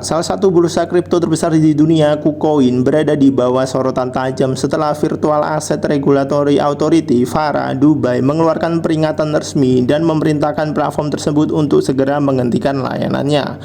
Salah satu bursa kripto terbesar di dunia, KuCoin, berada di bawah sorotan tajam setelah Virtual Asset Regulatory Authority (VARA) Dubai mengeluarkan peringatan resmi dan memerintahkan platform tersebut untuk segera menghentikan layanannya.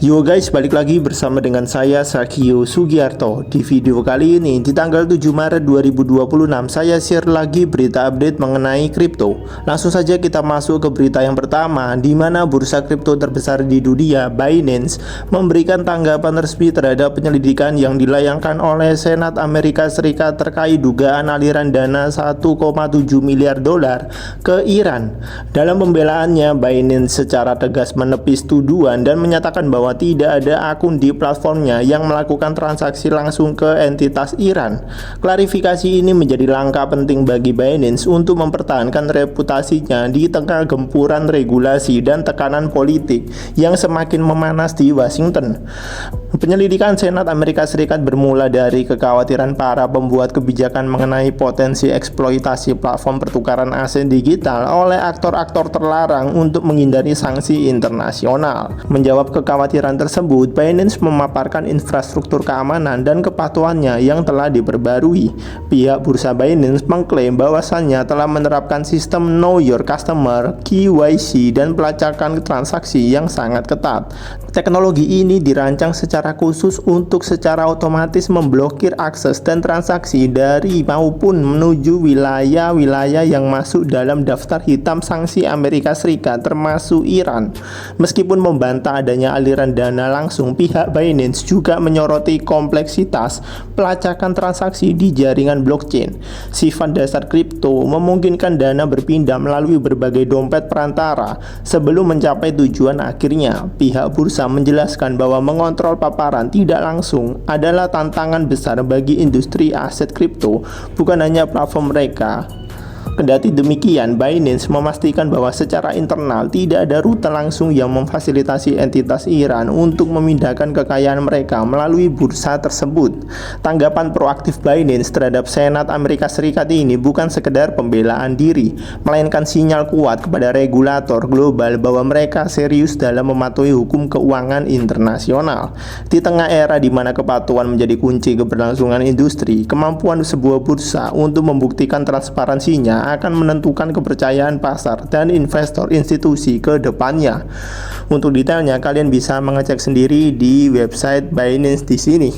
Yo guys, balik lagi bersama dengan saya Sakio Sugiarto. Di video kali ini di tanggal 7 Maret 2026 saya share lagi berita update mengenai kripto. Langsung saja kita masuk ke berita yang pertama, di mana bursa kripto terbesar di dunia, Binance, memberikan tanggapan resmi terhadap penyelidikan yang dilayangkan oleh Senat Amerika Serikat terkait dugaan aliran dana 1,7 miliar dolar ke Iran. Dalam pembelaannya, Binance secara tegas menepis tuduhan dan menyatakan bahwa tidak ada akun di platformnya yang melakukan transaksi langsung ke entitas Iran. Klarifikasi ini menjadi langkah penting bagi Binance untuk mempertahankan reputasinya di tengah gempuran regulasi dan tekanan politik yang semakin memanas di Washington. Penyelidikan Senat Amerika Serikat bermula dari kekhawatiran para pembuat kebijakan mengenai potensi eksploitasi platform pertukaran aset digital oleh aktor-aktor terlarang untuk menghindari sanksi internasional. Menjawab kekhawatiran tersebut, Binance memaparkan infrastruktur keamanan dan kepatuhannya yang telah diperbarui. Pihak bursa Binance mengklaim bahwasannya telah menerapkan sistem Know Your Customer, KYC, dan pelacakan transaksi yang sangat ketat. Teknologi ini dirancang secara khusus untuk secara otomatis memblokir akses dan transaksi dari maupun menuju wilayah-wilayah yang masuk dalam daftar hitam sanksi Amerika Serikat termasuk Iran. Meskipun membantah adanya aliran dana langsung, pihak Binance juga menyoroti kompleksitas pelacakan transaksi di jaringan blockchain. Sifat dasar kripto memungkinkan dana berpindah melalui berbagai dompet perantara sebelum mencapai tujuan akhirnya. Pihak bursa menjelaskan bahwa mengontrol paparan tidak langsung adalah tantangan besar bagi industri aset kripto, bukan hanya platform mereka. Kendati demikian, Binance memastikan bahwa secara internal tidak ada rute langsung yang memfasilitasi entitas Iran untuk memindahkan kekayaan mereka melalui bursa tersebut. Tanggapan proaktif Binance terhadap Senat Amerika Serikat ini bukan sekedar pembelaan diri, melainkan sinyal kuat kepada regulator global bahwa mereka serius dalam mematuhi hukum keuangan internasional. Di tengah era di mana kepatuhan menjadi kunci keberlangsungan industri, kemampuan sebuah bursa untuk membuktikan transparansinya akan menentukan kepercayaan pasar dan investor institusi ke depannya. Untuk detailnya kalian bisa mengecek sendiri di website Binance di sini.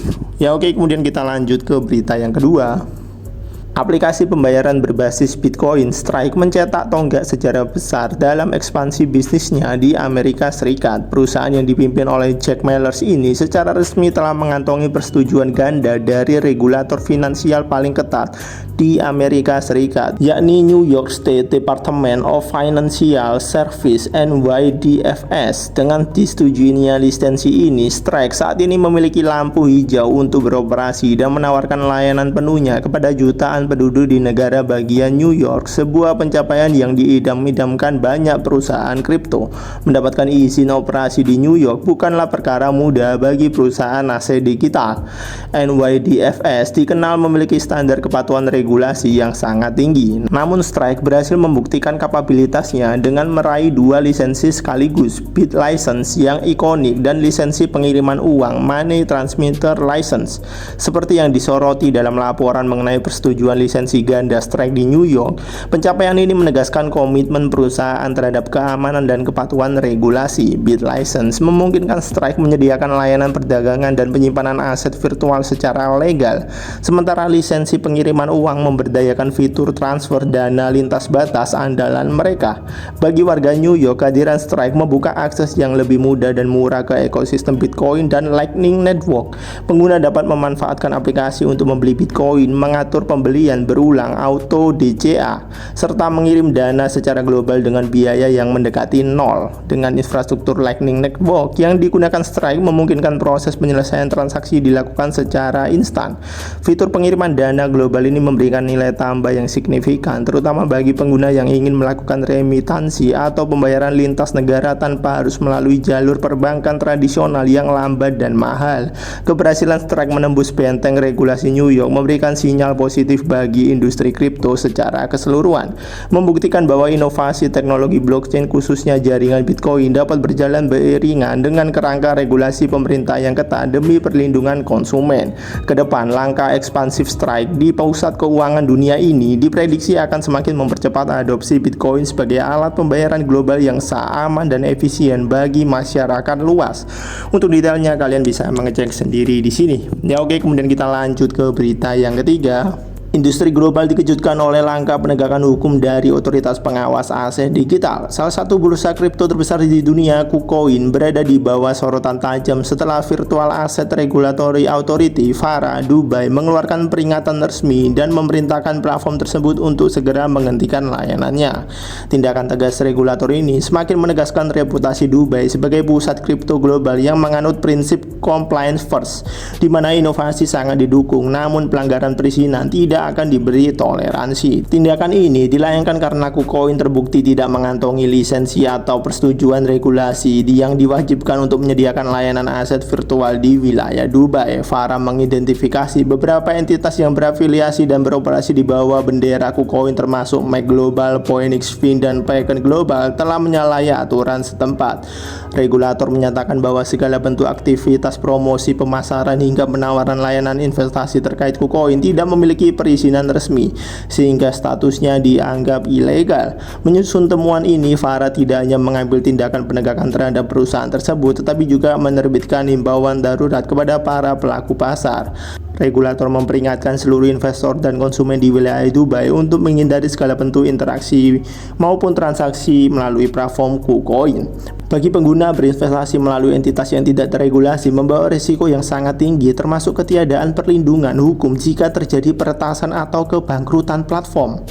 Ya oke, kemudian kita lanjut ke berita yang kedua. Aplikasi pembayaran berbasis Bitcoin Strike mencetak tonggak sejarah besar dalam ekspansi bisnisnya di Amerika Serikat. Perusahaan yang dipimpin oleh Jack Mallers ini secara resmi telah mengantongi persetujuan ganda dari regulator finansial paling ketat di Amerika Serikat, yakni New York State Department of Financial Services (NYDFS). Dengan disetujuinya lisensi ini, Strike saat ini memiliki lampu hijau untuk beroperasi dan menawarkan layanan penuhnya kepada jutaan penduduk di negara bagian New York, sebuah pencapaian yang diidam-idamkan banyak perusahaan kripto. Mendapatkan izin operasi di New York bukanlah perkara mudah bagi perusahaan aset digital. NYDFS dikenal memiliki standar kepatuhan regulasi yang sangat tinggi. Namun Strike berhasil membuktikan kapabilitasnya dengan meraih dua lisensi sekaligus, Bit License yang ikonik dan lisensi pengiriman uang, Money Transmitter License. Seperti yang disoroti dalam laporan mengenai persetujuan lisensi ganda Strike di New York, pencapaian ini menegaskan komitmen perusahaan terhadap keamanan dan kepatuhan regulasi. Bit License memungkinkan Strike menyediakan layanan perdagangan dan penyimpanan aset virtual secara legal, sementara lisensi pengiriman uang memberdayakan fitur transfer dana lintas batas andalan mereka. Bagi warga New York, kehadiran Strike membuka akses yang lebih mudah dan murah ke ekosistem Bitcoin dan Lightning Network. Pengguna dapat memanfaatkan aplikasi untuk membeli Bitcoin, mengatur pembelian berulang auto DCA, serta mengirim dana secara global dengan biaya yang mendekati nol. Dengan infrastruktur Lightning Network yang digunakan, Strike memungkinkan proses penyelesaian transaksi dilakukan secara instan. Fitur pengiriman dana global ini memberikan nilai tambah yang signifikan, terutama bagi pengguna yang ingin melakukan remitansi atau pembayaran lintas negara tanpa harus melalui jalur perbankan tradisional yang lambat dan mahal. Keberhasilan Strike menembus benteng regulasi New York memberikan sinyal positif bagi industri kripto secara keseluruhan, membuktikan bahwa inovasi teknologi blockchain khususnya jaringan Bitcoin dapat berjalan beriringan dengan kerangka regulasi pemerintah yang ketat demi perlindungan konsumen. Kedepan, langkah ekspansif Strike di pusat keuangan dunia ini diprediksi akan semakin mempercepat adopsi Bitcoin sebagai alat pembayaran global yang aman dan efisien bagi masyarakat luas. Untuk detailnya kalian bisa mengecek sendiri di sini. Ya oke, kemudian kita lanjut ke berita yang ketiga. Industri global dikejutkan oleh langkah penegakan hukum dari otoritas pengawas aset digital. Salah satu bursa kripto terbesar di dunia, KuCoin, berada di bawah sorotan tajam setelah Virtual Asset Regulatory Authority (VARA) Dubai mengeluarkan peringatan resmi dan memerintahkan platform tersebut untuk segera menghentikan layanannya. Tindakan tegas regulator ini semakin menegaskan reputasi Dubai sebagai pusat kripto global yang menganut prinsip compliance first, di mana inovasi sangat didukung, namun pelanggaran perizinan tidak akan diberi toleransi. Tindakan ini dilayangkan karena KuCoin terbukti tidak mengantongi lisensi atau persetujuan regulasi yang diwajibkan untuk menyediakan layanan aset virtual di wilayah Dubai. VARA mengidentifikasi beberapa entitas yang berafiliasi dan beroperasi di bawah bendera KuCoin termasuk Mac Global, Phoenix Fin, dan Paycon Global telah menyalahi aturan setempat. Regulator menyatakan bahwa segala bentuk aktivitas promosi, pemasaran, hingga penawaran layanan investasi terkait KuCoin tidak memiliki perizinan resmi, sehingga statusnya dianggap ilegal. Menyusun temuan ini, VARA tidak hanya mengambil tindakan penegakan terhadap perusahaan tersebut, tetapi juga menerbitkan himbauan darurat kepada para pelaku pasar. Regulator memperingatkan seluruh investor dan konsumen di wilayah Dubai untuk menghindari segala bentuk interaksi maupun transaksi melalui platform KuCoin. Bagi pengguna, berinvestasi melalui entitas yang tidak terregulasi membawa risiko yang sangat tinggi, termasuk ketiadaan perlindungan hukum jika terjadi peretasan atau kebangkrutan platform.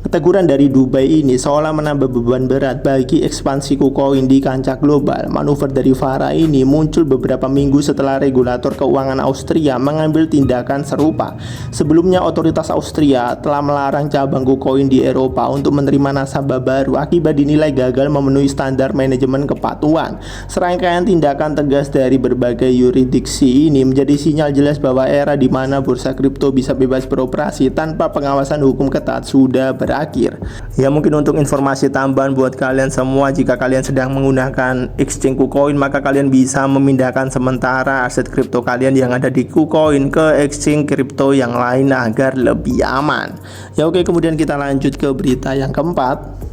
Teguran dari Dubai ini seolah menambah beban berat bagi ekspansi KuCoin di kancah global. Manuver dari VARA ini muncul beberapa minggu setelah regulator keuangan Austria mengambil tindakan serupa. Sebelumnya, otoritas Austria telah melarang cabang KuCoin di Eropa untuk menerima nasabah baru akibat dinilai gagal memenuhi standar manajemen kepatuhan. Serangkaian tindakan tegas dari berbagai yurisdiksi ini menjadi sinyal jelas bahwa era di mana bursa kripto bisa bebas beroperasi tanpa pengawasan hukum ketat sudah berakhir. Ya, mungkin untuk informasi tambahan buat kalian semua, jika kalian sedang menggunakan exchange KuCoin, maka kalian bisa memindahkan sementara aset kripto kalian yang ada di KuCoin ke exchange kripto yang lain agar lebih aman. Ya oke, kemudian kita lanjut ke berita yang keempat.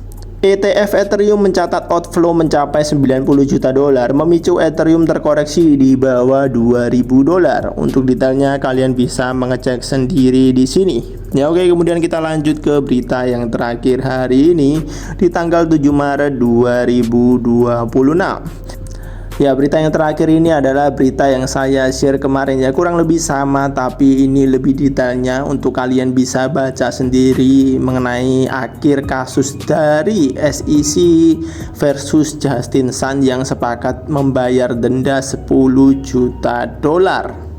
ETF Ethereum mencatat outflow mencapai 90 juta dolar, memicu Ethereum terkoreksi di bawah 2.000 dolar. Untuk detailnya kalian bisa mengecek sendiri di sini. Ya oke, kemudian kita lanjut ke berita yang terakhir hari ini di tanggal 7 Maret 2026. Ya, berita yang terakhir ini adalah berita yang saya share kemarin, ya kurang lebih sama, tapi ini lebih detailnya untuk kalian bisa baca sendiri mengenai akhir kasus dari SEC versus Justin Sun yang sepakat membayar denda 10 juta dolar.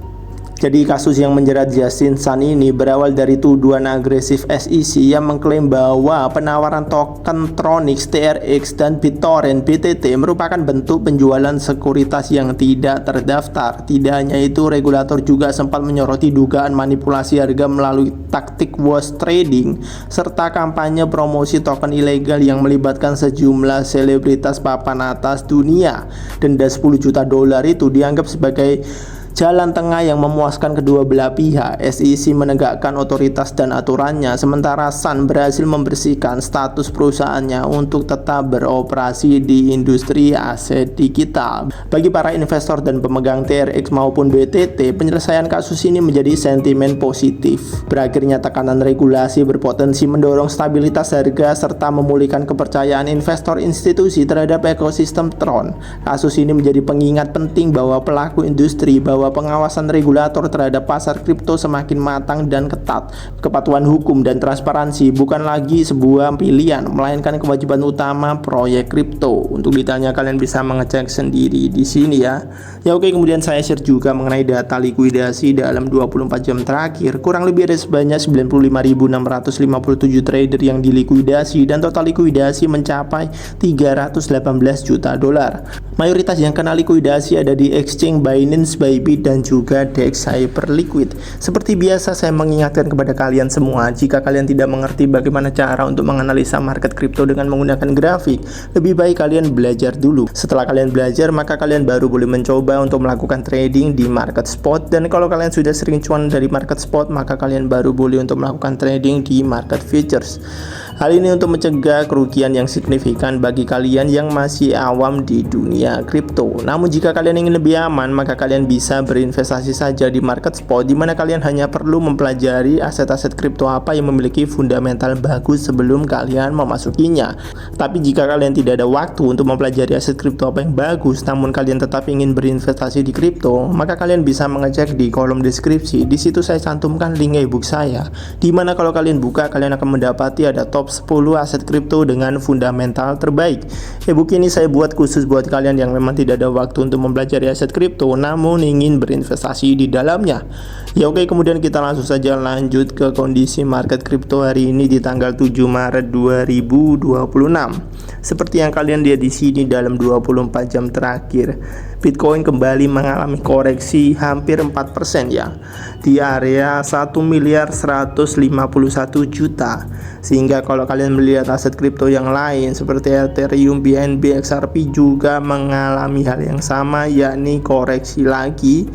Jadi kasus yang menjerat Justin Sun ini berawal dari tuduhan agresif SEC yang mengklaim bahwa penawaran token Tronix, TRX, dan BitTorrent BTT merupakan bentuk penjualan sekuritas yang tidak terdaftar. Tidak hanya itu, regulator juga sempat menyoroti dugaan manipulasi harga melalui taktik wash trading serta kampanye promosi token ilegal yang melibatkan sejumlah selebritas papan atas dunia. Denda 10 juta dolar itu dianggap sebagai jalan tengah yang memuaskan kedua belah pihak. SEC menegakkan otoritas dan aturannya, sementara Sun berhasil membersihkan status perusahaannya untuk tetap beroperasi di industri aset digital. Bagi para investor dan pemegang TRX maupun BTT, penyelesaian kasus ini menjadi sentimen positif. Berakhirnya tekanan regulasi berpotensi mendorong stabilitas harga serta memulihkan kepercayaan investor institusi terhadap ekosistem Tron. Kasus ini menjadi pengingat penting bahwa pelaku industri bahwa pengawasan regulator terhadap pasar kripto semakin matang dan ketat. Kepatuhan hukum dan transparansi bukan lagi sebuah pilihan, melainkan kewajiban utama proyek kripto. Untuk detailnya kalian bisa mengecek sendiri di sini ya. Ya oke, kemudian saya share juga mengenai data likuidasi dalam 24 jam terakhir. Kurang lebih ada sebanyak 95.657 trader yang dilikuidasi dan total likuidasi mencapai 318 juta dolar. Mayoritas yang kena likuidasi ada di exchange Binance by Bybit dan juga DEX Hyperliquid. Seperti biasa saya mengingatkan kepada kalian semua, jika kalian tidak mengerti bagaimana cara untuk menganalisa market kripto dengan menggunakan grafik, lebih baik kalian belajar dulu. Setelah kalian belajar, maka kalian baru boleh mencoba untuk melakukan trading di market spot, dan kalau kalian sudah sering cuan dari market spot, maka kalian baru boleh untuk melakukan trading di market futures. Hal ini untuk mencegah kerugian yang signifikan bagi kalian yang masih awam di dunia kripto. Namun jika kalian ingin lebih aman, maka kalian bisa berinvestasi saja di market spot, di mana kalian hanya perlu mempelajari aset-aset kripto apa yang memiliki fundamental bagus sebelum kalian memasukinya. Tapi jika kalian tidak ada waktu untuk mempelajari aset kripto apa yang bagus, namun kalian tetap ingin berinvestasi di kripto, maka kalian bisa mengecek di kolom deskripsi. Di situ saya cantumkan link ebook saya, di mana kalau kalian buka, kalian akan mendapati ada top 10 aset kripto dengan fundamental terbaik. Ebook ini saya buat khusus buat kalian yang memang tidak ada waktu untuk mempelajari aset kripto namun ingin berinvestasi di dalamnya. Ya oke, kemudian kita langsung saja lanjut ke kondisi market kripto hari ini di tanggal 7 Maret 2026. Seperti yang kalian lihat di sini, dalam 24 jam terakhir Bitcoin kembali mengalami koreksi hampir 4% ya, di area 1.151.000.000. Sehingga kalau kalian melihat aset kripto yang lain seperti Ethereum, BNB, XRP juga mengalami hal yang sama, yakni koreksi lagi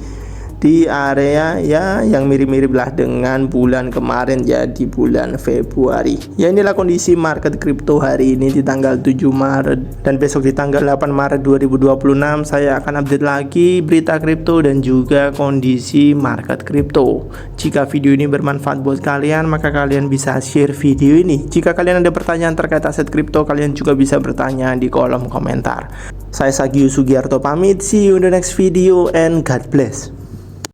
di area ya yang mirip-mirip lah dengan bulan kemarin, ya di bulan Februari. Ya inilah kondisi market kripto hari ini di tanggal 7 Maret, dan besok di tanggal 8 Maret 2026 saya akan update lagi berita kripto dan juga kondisi market kripto. Jika video ini bermanfaat buat kalian, maka kalian bisa share video ini. Jika kalian ada pertanyaan terkait aset kripto, kalian juga bisa bertanya di kolom komentar. Saya Sagiu Sugiarto pamit, see you in the next video and God bless.